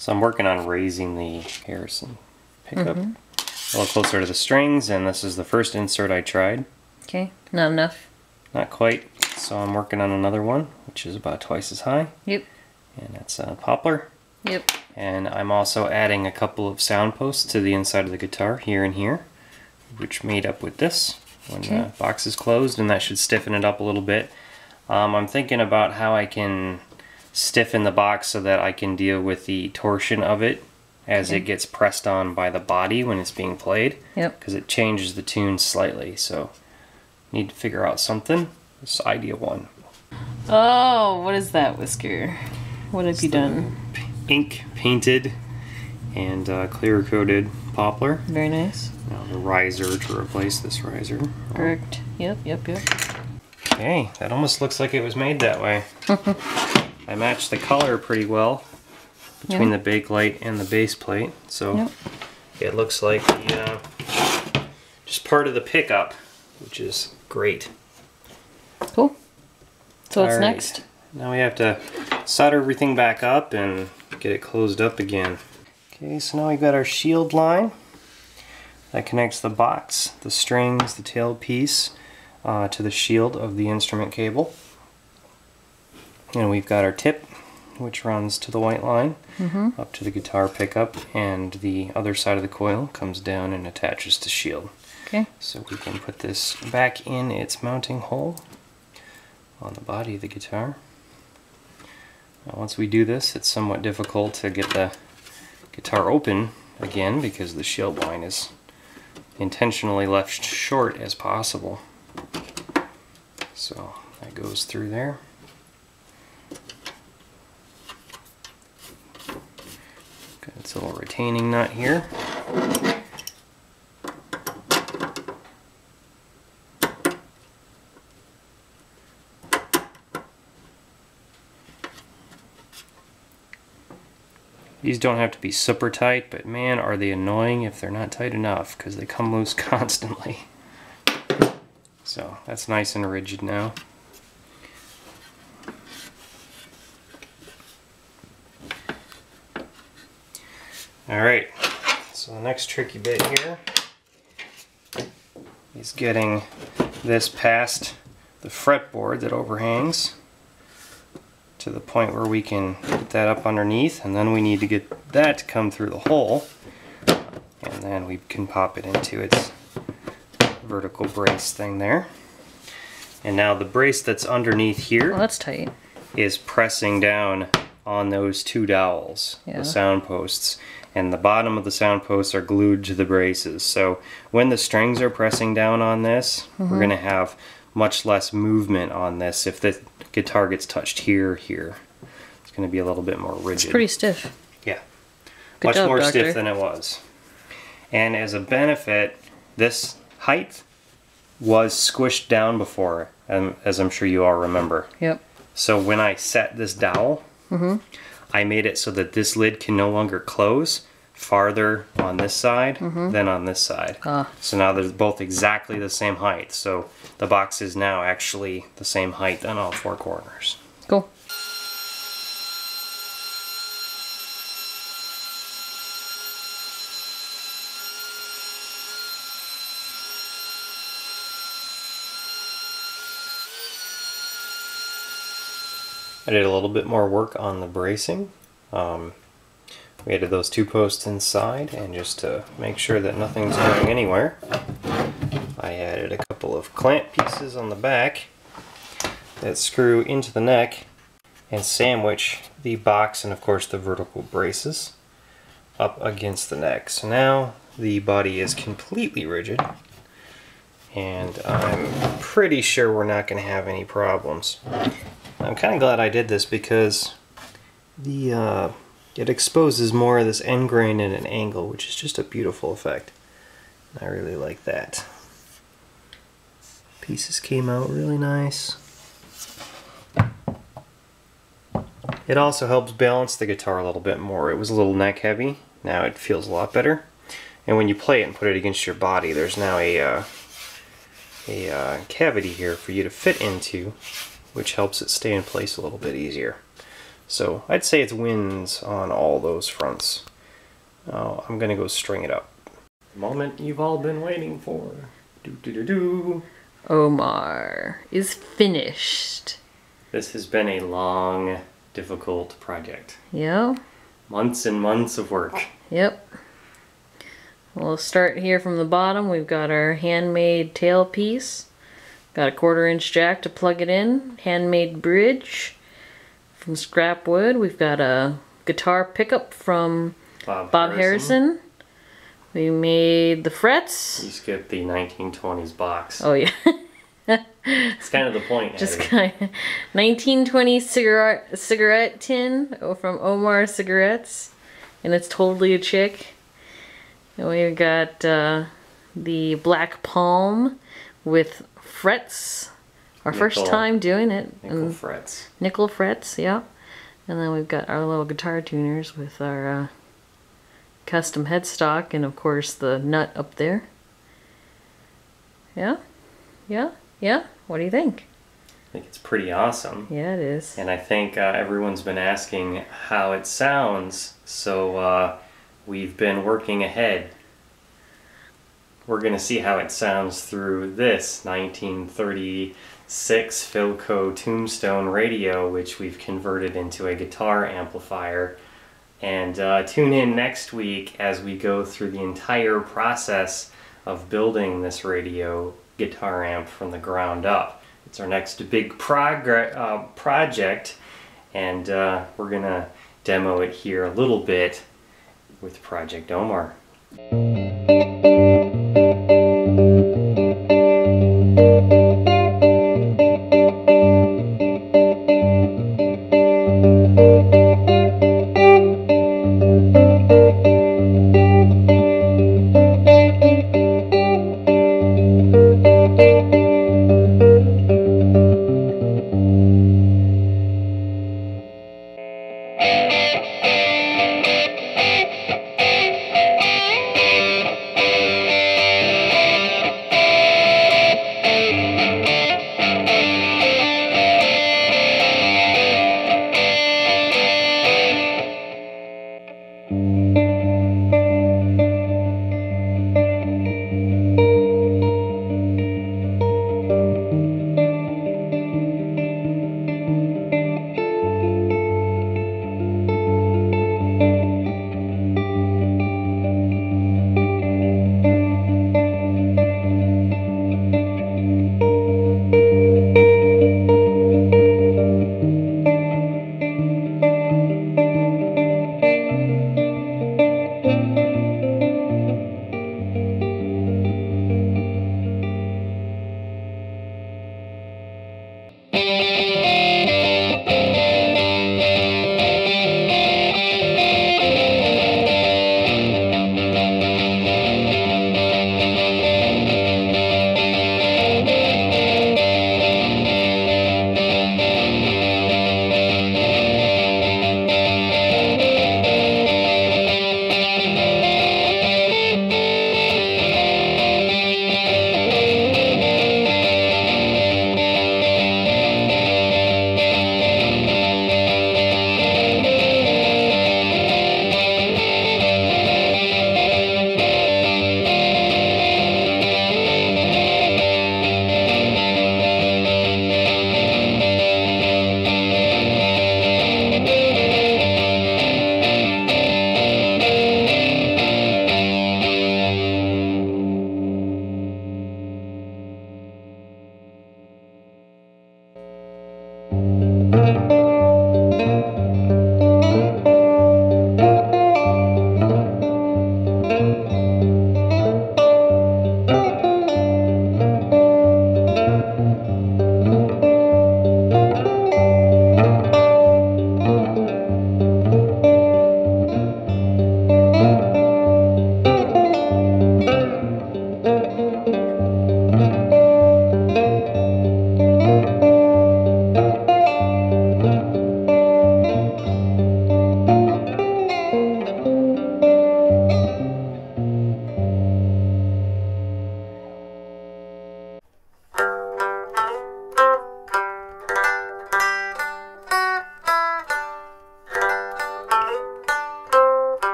So I'm working on raising the Harrison pickup a little closer to the strings, and this is the first insert I tried. Okay, not enough. Not quite, so I'm working on another one, which is about twice as high. Yep. And that's a poplar. Yep. And I'm also adding a couple of sound posts to the inside of the guitar, here and here, which made up with this when the box is closed, and that should stiffen it up a little bit. I'm thinking about how I can stiffen the box so that I can deal with the torsion of it as it gets pressed on by the body when it's being played. Yep. Because it changes the tune slightly, so need to figure out something. This is idea one. Oh, what is that, Whisker? What have you done? Ink painted and clear coated poplar. Very nice. Now the riser to replace this riser. Correct. Yep. Okay, that almost looks like it was made that way. I matched the color pretty well between the bakelite and the base plate, so it looks like the, just part of the pickup, which is great. Cool. So what's next? Now we have to solder everything back up and get it closed up again. Okay, so now we've got our shield line that connects the box, the strings, the tailpiece to the shield of the instrument cable. And we've got our tip, which runs to the white line up to the guitar pickup, and the other side of the coil comes down and attaches to shield. Okay. So we can put this back in its mounting hole on the body of the guitar. Now, once we do this, it's somewhat difficult to get the guitar open again because the shield line is intentionally left short as possible. So that goes through there. Got its little retaining nut here. These don't have to be super tight, but man, are they annoying if they're not tight enough, because they come loose constantly. So that's nice and rigid now. Alright, so the next tricky bit here is getting this past the fretboard that overhangs to the point where we can get that up underneath, and then we need to get that to come through the hole, and then we can pop it into its vertical brace thing there. And now the brace that's underneath here that's tight. is pressing down on those two dowels, the sound posts, and the bottom of the sound posts are glued to the braces. So when the strings are pressing down on this, we're going to have much less movement on this. If the guitar gets touched here, it's going to be a little bit more rigid. It's pretty stiff. Yeah. Good Much job, more Doctor. stiff than it was. And as a benefit, this height was squished down before, as I'm sure you all remember. Yep. So when I set this dowel, I made it so that this lid can no longer close farther on this side than on this side. So now they're both exactly the same height. So the box is now actually the same height on all four corners. Cool. I did a little bit more work on the bracing. We added those two posts inside, and just to make sure that nothing's going anywhere, I added a couple of clamp pieces on the back that screw into the neck and sandwich the box and of course the vertical braces up against the neck. So now the body is completely rigid, and I'm pretty sure we're not going to have any problems. I'm kind of glad I did this because it exposes more of this end grain at an angle, which is just a beautiful effect. I really like that. Pieces came out really nice. It also helps balance the guitar a little bit more. It was a little neck heavy. Now it feels a lot better. And when you play it and put it against your body, there's now a cavity here for you to fit into, which helps it stay in place a little bit easier. So I'd say it's wins on all those fronts. Now I'm gonna go string it up. The moment you've all been waiting for. Do. Omar is finished. This has been a long, difficult project. Yep. Months and months of work. Yep. We'll start here from the bottom. We've got our handmade tailpiece. Got a 1/4-inch jack to plug it in. Handmade bridge from scrap wood. We've got a guitar pickup from Bob Harrison. We made the frets. You skipped the 1920s box. Oh yeah. It's kind of the point. Just kind of 1920 cigarette tin from Omar Cigarettes, and it's totally a chick. And we've got the black palm with frets. Our first time doing it. Nickel frets. Nickel frets, yeah. And then we've got our little guitar tuners with our custom headstock, and of course the nut up there. Yeah? Yeah? Yeah? What do you think? I think it's pretty awesome. Yeah, it is. And I think everyone's been asking how it sounds, so we've been working ahead. We're going to see how it sounds through this 1936 Philco Tombstone radio, which we've converted into a guitar amplifier. And tune in next week as we go through the entire process of building this radio guitar amp from the ground up. It's our next big project, and we're going to demo it here a little bit with Project Omar.